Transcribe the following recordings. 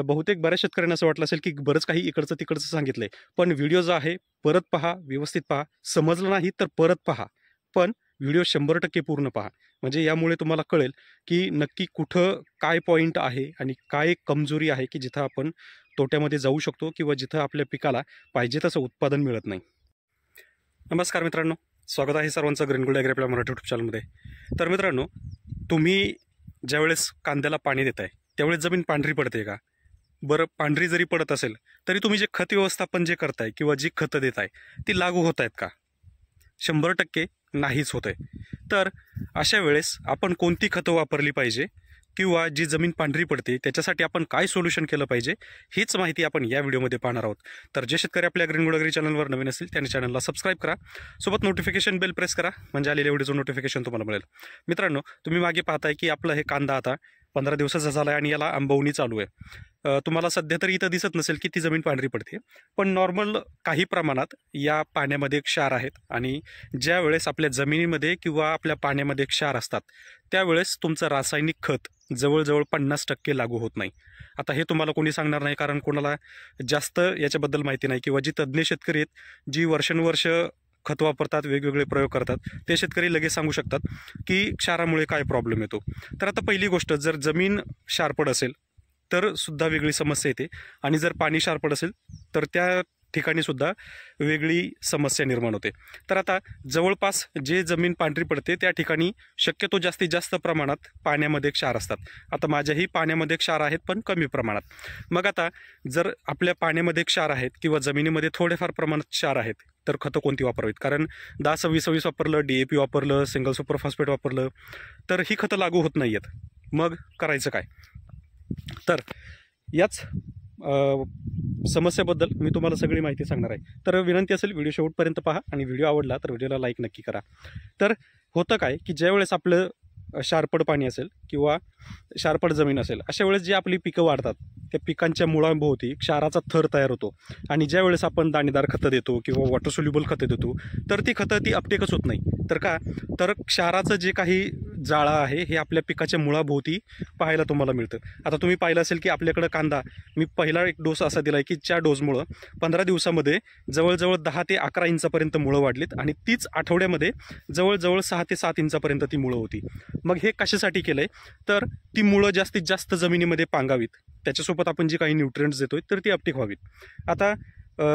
बहुतेक बऱ्याच शेतकऱ्यांना असं वाटलं असेल की बरंच काही इकडचं तिकडचं सांगितलंय, पण व्हिडिओ जो आहे परत पहा, व्यवस्थित पहा. समजलं नाही तर परत पहा, पण व्हिडिओ 100% पूर्ण पहा. म्हणजे यामुळे तुम्हाला कळेल की नक्की कुठं काय पॉईंट आहे आणि काय कमजोरी आहे की जिथं आपण तोट्यामध्ये जाऊ शकतो किंवा जिथं आपल्या पिकाला पाहिजे तसं उत्पादन मिळत नाही. नमस्कार मित्रांनो, स्वागत आहे सर्वांचं ग्रीन ॲग्री आपल्या मराठी यूट्यूब चॅनलमध्ये. तर मित्रांनो, तुम्ही ज्यावेळेस कांद्याला पाणी देताय त्यावेळेस जमीन पांढरी पडते का? बरं, पांढरी जरी पडत असेल तरी तुम्ही जे खत व्यवस्थापन जे करताय किंवा जी खतं देताय ती लागू होत आहेत का? 100% नाहीच होत आहे. तर अशा वेळेस आपण कोणती खतं वापरली पाहिजे किंवा जी जमीन पांढरी पडते त्याच्यासाठी आपण काय सोल्युशन केलं पाहिजे, हीच माहिती आपण या व्हिडिओमध्ये पाहणार आहोत. तर जे शेतकरी आपल्या ग्रीन ॲग्री चॅनलवर नवीन असतील त्यांनी चॅनलला सबस्क्राईब करा, सोबत नोटिफिकेशन बेल प्रेस करा, म्हणजे आलेल्या व्हिडिओचं नोटिफिकेशन तुम्हाला मिळेल. मित्रांनो, तुम्ही मागे पाहताय की आपलं हे कांदा आता 15 दिवसाचा झाला आहे आणि याला आंबवणी चालू आहे. तुम्हाला सध्या तरी इथं दिसत नसेल की ती जमीन पांढरी पडते, पण नॉर्मल काही प्रमाणात या पाण्यामध्ये क्षार आहेत आणि ज्या वेळेस आपल्या जमिनीमध्ये किंवा आपल्या पाण्यामध्ये क्षार असतात त्यावेळेस तुमचं रासायनिक खत जवळजवळ 50% लागू होत नाही. आता हे तुम्हाला कोणी सांगणार नाही, कारण कोणाला जास्त याच्याबद्दल माहिती नाही किंवा जी तज्ज्ञ शेतकरी आहेत जी वर्षानुवर्ष खत वापरतात, वेगवेगळे प्रयोग करतात, ते शेतकरी लगेच सांगू शकतात की क्षारामुळे काय प्रॉब्लेम येतो. तर आता पहिली गोष्ट, जर जमीन क्षारपड असेल तर सुद्धा वेगळी समस्या येते आणि जर पाणी क्षारपड असेल तर त्या ठिकाणी सुद्धा वेगळी समस्या निर्माण होते. तर आता जवळपास जे जमीन पांढरी पडते त्या ठिकाणी शक्यतो जास्तीत जास्त प्रमाणात पाण्यामध्ये क्षार असतात. आता माझ्याही पाण्यामध्ये क्षार आहेत पण कमी प्रमाणात. मग आता जर आपल्या पाण्यामध्ये क्षार आहेत किंवा जमिनीमध्ये थोडेफार प्रमाणात क्षार आहेत तर खतं कोणती वापरावीत? कारण 10-26-26 वापरलं, DAP वापरलं, सिंगल सुपर फॉस्फेट वापरलं तर ही खतं लागू होत नाही आहेत. मग करायचं काय? तर याच समस्येबद्दल मी तुम्हाला सगळी माहिती सांगणार आहे. तर विनंती असेल व्हिडिओ शेवटपर्यंत पहा आणि व्हिडिओ आवडला तर व्हिडिओला लाईक नक्की करा. तर होतं काय की ज्यावेळेस आपलं क्षारपड पाणी असेल किंवा क्षारपड जमीन असेल, अशा वेळेस जी आपली पिकं वाढतात त्या पिकांच्या मुळांभोवती क्षाराचा थर तयार होतो आणि ज्यावेळेस आपण दाणेदार खतं देतो किंवा वॉटर सोल्युबल खतं देतो तर ती खतं ती अपटेकच होत नाही. तर का? तर क्षाराचं जे काही जाळं आहे हे आपल्या पिकाच्या मुळाभोवती पाहायला तुम्हाला मिळतं. आता तुम्ही पाहिलं असेल की आपल्याकडं कांदा, मी पहिला एक डोस असा दिला आहे की ज्या डोसमुळं 15 दिवसामध्ये जवळजवळ 10 ते 11 इंचापर्यंत मुळं वाढलीत आणि तीच आठवड्यामध्ये जवळजवळ 6 ते 7 इंचापर्यंत ती मुळं होती. मग हे कशासाठी केलं आहे? तर ती मुळं जास्तीत जास्त जमिनीमध्ये पांगावीत, त्याच्यासोबत आपण जी काही न्यूट्रिएंट्स देतोय तर ती अपटेक व्हावीत. आता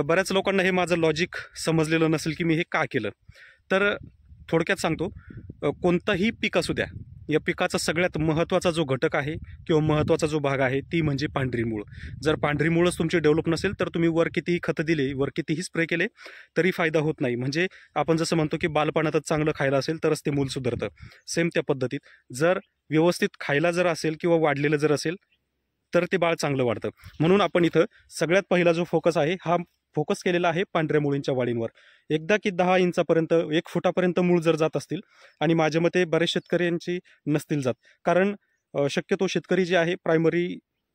बऱ्याच लोकांना हे माझं लॉजिक समजलेलं नसेल की मी हे का केलं. तर थोडक्यात सांगतो, कोणतंही पीक असू द्या, या पिकाचा सगळ्यात महत्त्वाचा जो घटक आहे किंवा महत्त्वाचा जो भाग आहे ती म्हणजे पांढरी मूळ. जर पांढरी मूळच तुमची डेव्हलप नसेल तर तुम्ही वर कितीही खतं दिले, वर कितीही स्प्रे केले तरी फायदा होत नाही. म्हणजे आपण जसं म्हणतो की बालपणातच चांगलं खायला असेल तरच ते मूल सुधारतं, सेम त्या पद्धतीत जर व्यवस्थित खायला जर असेल किंवा वाढलेलं जर असेल तर ते बाळ चांगलं वाढतं. म्हणून आपण इथं सगळ्यात पहिला जो फोकस आहे हा फोकस केलेला आहे पांढऱ्या मुळींच्या वाढींवर. एकदा की 10 इंचापर्यंत, 1 फुटापर्यंत मूळ जर जात असतील, आणि माझ्या मते बरेच शेतकऱ्यांची नसतील जात, कारण शक्यतो शेतकरी जे आहे प्रायमरी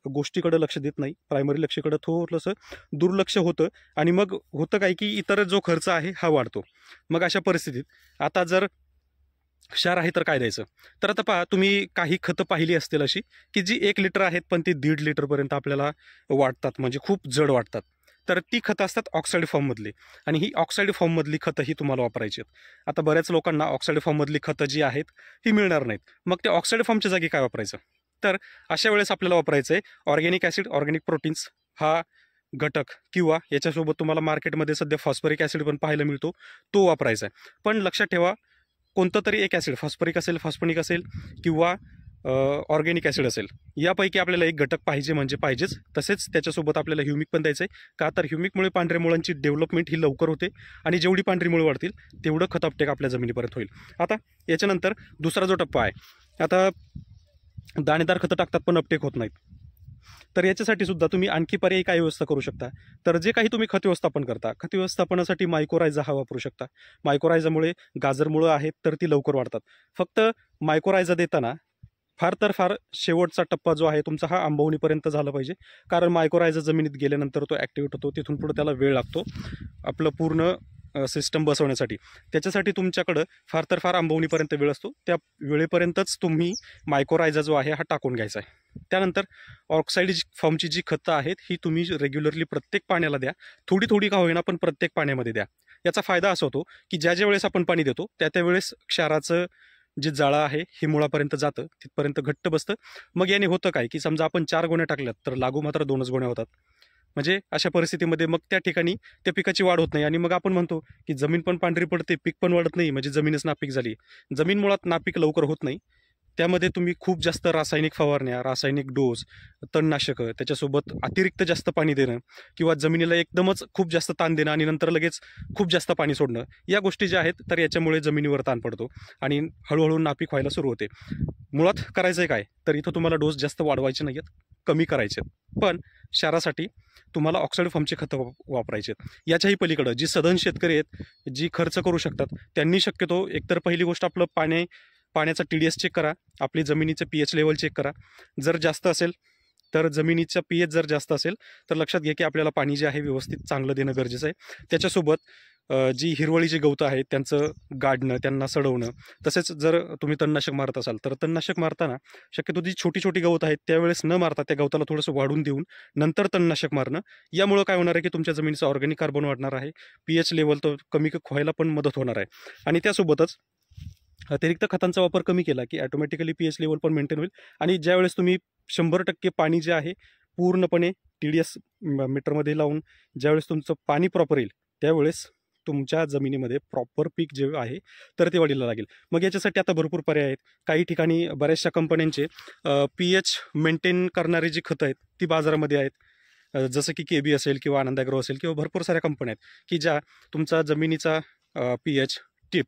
गोष्टीकडे लक्ष देत नाही, प्रायमरी लक्षकडे थोडंसं दुर्लक्ष होतं आणि मग होतं काय की इतर जो खर्च आहे हा वाढतो. मग अशा परिस्थितीत आता जर क्षार आहे तर काय द्यायचं? तर आता पहा, तुम्ही काही खतं पाहिली असतील अशी की जी 1 लिटर आहेत पण ती 1.5 लिटरपर्यंत आपल्याला वाटतात, म्हणजे खूप जड वाटतात. तर ती खतं असतात ऑक्साईड फॉर्ममधली आणि ही ऑक्साईड फॉर्ममधली खतं ही तुम्हाला वापरायची आहेत. आता बऱ्याच लोकांना ऑक्साईड फॉर्ममधली खतं जी आहेत ही मिळणार नाहीत. मग त्या ऑक्साईड फॉर्मच्या जागी काय वापरायचं? तर अशा वेळेस आपल्याला वापरायचं आहे ऑर्गॅनिक ॲसिड, ऑर्गॅनिक प्रोटीन्स हा घटक, किंवा याच्यासोबत तुम्हाला मार्केटमध्ये सध्या फॉस्फरिक ॲसिड पण पाहायला मिळतो, तो वापरायचा आहे. पण लक्षात ठेवा, कोणतं तरी एक ॲसिड, फॉस्फरिक असेल, फॉस्फनिक असेल किंवा ऑर्गॅनिक ॲसिड असेल, यापैकी आपल्याला एक घटक पाहिजे म्हणजे पाहिजेच. तसेच त्याच्यासोबत आपल्याला ह्युमिक पण द्यायचं आहे. का? तर ह्युमिकमुळे पांढऱ्या मुळांची डेव्हलपमेंट ही लवकर होते आणि जेवढी पांढरी मुळं वाढतील तेवढं खत अपटेक आपल्या जमिनीपर्यंत होईल. आता याच्यानंतर दुसरा जो टप्पा आहे, आता दाणेदार खतं टाकतात पण अपटेक होत नाहीत, तर याच्यासाठी सुद्धा तुम्ही आणखी पर्यायी काय व्यवस्था करू शकता? तर जे काही तुम्ही खत व्यवस्थापन करता, खत व्यवस्थापनासाठी मायक्रोरायझा हा वापरू शकता. मायक्रोरायझामुळे गाजरमुळं आहेत तर ती लवकर वाढतात. फक्त मायक्रोरायझा देताना फार तर फार शेवटचा टप्पा जो आहे तुमचा हा आंबवणीपर्यंत झाला पाहिजे, कारण मायक्रोरायझा जमिनीत गेल्यानंतर तो ॲक्टिवेट होतो, तिथून पुढे त्याला वेळ लागतो. आपलं पूर्ण सिस्टम बसवण्यासाठी त्याच्यासाठी तुमच्याकडं फार तर फार आंबवणीपर्यंत वेळ असतो. त्या वेळेपर्यंतच तुम्ही मायक्रोरायझा जो आहे हा टाकून घ्यायचा आहे. त्यानंतर ऑक्साईड फॉर्मची जी खतं आहेत ही तुम्ही रेग्युलरली प्रत्येक पाण्याला द्या. थोडी थोडी का होईना पण प्रत्येक पाण्यामध्ये द्या. याचा फायदा असा होतो की ज्या वेळेस आपण पाणी देतो त्या वेळेस क्षाराचं जे जाळं आहे हे मुळापर्यंत जातं, तिथपर्यंत घट्ट बसतं. मग याने होतं काय की समजा आपण 4 गोण्या टाकल्यात तर लागू मात्र 2च गोण्या होतात. म्हणजे अशा परिस्थितीमध्ये मग त्या ठिकाणी त्या पिकाची वाढ होत नाही आणि मग आपण म्हणतो की जमीन पण पांढरी पडते, पीक पण वाढत नाही, म्हणजे जमीनच नापीक झाली. जमीन मुळात नापीक लवकर होत नाही. त्यामध्ये तुम्ही खूप जास्त रासायनिक फवारण्या, रासायनिक डोस, तणनाशकं, त्याच्यासोबत अतिरिक्त जास्त पाणी देणं किंवा जमिनीला एकदमच खूप जास्त ताण देणं आणि नंतर लगेच खूप जास्त पाणी सोडणं, या गोष्टी ज्या आहेत तर याच्यामुळे जमिनीवर ताण पडतो आणि हळूहळू नापीक व्हायला सुरू होते. मुळात करायचं आहे काय, तर इथं तुम्हाला डोस जास्त वाढवायचे नाही आहेत, कमी करायचे आहेत. पण क्षारासाठी तुम्हाला ऑक्साईड फॉर्मचे खतं वापरायचे आहेत. याच्याही पलीकडं जी सधन शेतकरी आहेत, जी खर्च करू शकतात, त्यांनी शक्यतो एकतर पहिली गोष्ट आपलं पाण्याचा TDS चेक करा, आपली जमिनीचं pH लेवल चेक करा. जर जास्त असेल तर जमिनीचा pH जर जास्त असेल तर लक्षात घ्या की आपल्याला पाणी जे आहे व्यवस्थित चांगलं देणं गरजेचं आहे. त्याच्यासोबत जी हिरवळी जी गवतं आहेत त्यांचं गाडणं, त्यांना सडवणं. तसेच जर तुम्ही तणनाशक मारत असाल तर तणनाशक मारताना शक्यतो जी छोटी छोटी गवत आहेत त्यावेळेस न मारता त्या गवताला थोडंसं वाढून देऊन नंतर तणनाशक मारणं. यामुळं काय होणार आहे की तुमच्या जमिनीचं ऑर्गॅनिक कार्बन वाढणार आहे, pH लेवल तो कमी व्हायला पण मदत होणार आहे. आणि त्यासोबतच अतिरिक्त खतांचा वापर कमी केला की ऑटोमॅटिकली pH लेवल पण मेंटेन होईल. आणि ज्यावेळेस तुम्ही 100% पाणी जे आहे पूर्णपणे TDS मीटरमध्ये लावून ज्यावेळेस तुमचं पाणी प्रॉपर येईल त्यावेळेस तुमच्या जमिनीमध्ये प्रॉपर पीक जे आहे तर ते वाढीला लागेल. मग याच्यासाठी आता भरपूर पर्याय आहेत. काही ठिकाणी बऱ्याचशा कंपन्यांचे pH मेंटेन करणारी जी खतं आहेत ती बाजारामध्ये आहेत. जसं की KB असेल किंवा आनंद ॲग्रो असेल किंवा भरपूर साऱ्या कंपन्या आहेत की ज्या तुमचा जमिनीचा pH,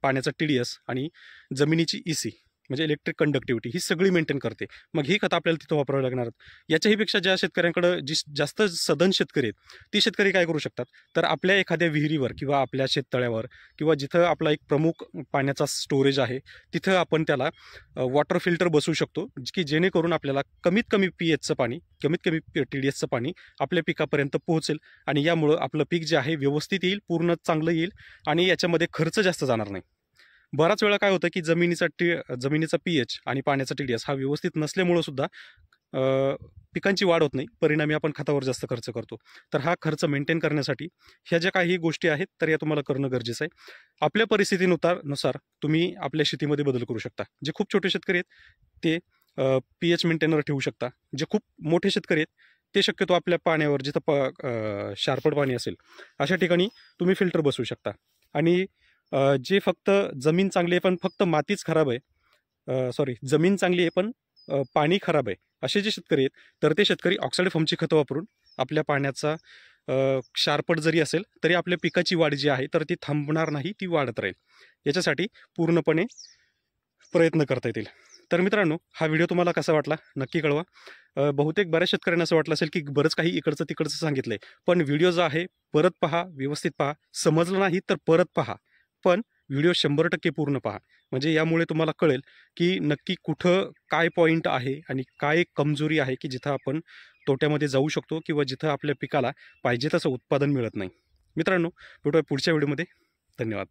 पाण्याचा TDS आणि जमिनीची EC म्हणजे इलेक्ट्रिक कंडक्टिव्हिटी ही सगळी मेंटेन करते. मग ही खतं आपल्याला तिथं वापरावी लागणार आहेत. याच्याहीपेक्षा ज्या शेतकऱ्यांकडं जी जास्त सधन शेतकरी आहेत ती शेतकरी काय करू शकतात, तर आपल्या एखाद्या विहिरीवर किंवा आपल्या शेततळ्यावर किंवा जिथं आपला एक प्रमुख पाण्याचा स्टोरेज आहे तिथं आपण त्याला वॉटर फिल्टर बसवू शकतो की जेणेकरून आपल्याला कमीत कमी pHचं पाणी, कमीत कमी TDSचं पाणी आपल्या पिकापर्यंत पोहोचेल आणि यामुळं आपलं पीक जे आहे व्यवस्थित येईल, पूर्ण चांगलं येईल आणि याच्यामध्ये खर्च जास्त जाणार नाही. बराच वेळा काय होतं की जमिनीचा pH आणि पाण्याचा TDS हा व्यवस्थित नसल्यामुळं सुद्धा पिकांची वाढ होत नाही, परिणामी आपण खतावर जास्त खर्च करतो. तर हा खर्च मेंटेन करण्यासाठी ह्या ज्या काही गोष्टी आहेत तर या तुम्हाला करणं गरजेचं आहे. आपल्या परिस्थितीनुसार तुम्ही आपल्या शेतीमध्ये बदल करू शकता. जे खूप छोटे शेतकरी आहेत ते pH मेंटेनर ठेवू शकता. जे खूप मोठे शेतकरी आहेत ते शक्यतो आपल्या पाण्यावर जिथं शारपट पाणी असेल अशा ठिकाणी तुम्ही फिल्टर बसवू शकता. आणि जे फक्त जमीन चांगली आहे पण फक्त मातीच खराब आहे, जमीन चांगली आहे पण पाणी खराब आहे असे जे शेतकरी आहेत तर ते शेतकरी ऑक्साईड फॉर्मची खतं वापरून आपल्या पाण्याचा क्षारपट जरी असेल तरी आपल्या पिकाची वाढ जी आहे तर ती थांबणार नाही, ती वाढत राहील. याच्यासाठी पूर्णपणे प्रयत्न करता येतील. तर मित्रांनो, हा व्हिडिओ तुम्हाला कसा वाटला नक्की कळवा. बहुतेक बऱ्याच शेतकऱ्यांना असं वाटलं असेल की बरंच काही इकडचं तिकडचं सांगितलंय, पण व्हिडिओ जो आहे परत पहा, व्यवस्थित पहा. समजलं नाही तर परत पहा, पण व्हिडिओ 100% पूर्ण पहा. म्हणजे यामुळे तुम्हाला कळेल की नक्की कुठं काय पॉईंट आहे आणि काय कमजोरी आहे की जिथं आपण तोट्यामध्ये जाऊ शकतो किंवा जिथं आपल्या पिकाला पाहिजे तसं उत्पादन मिळत नाही. मित्रांनो, भेटूया पुढच्या व्हिडिओमध्ये. धन्यवाद.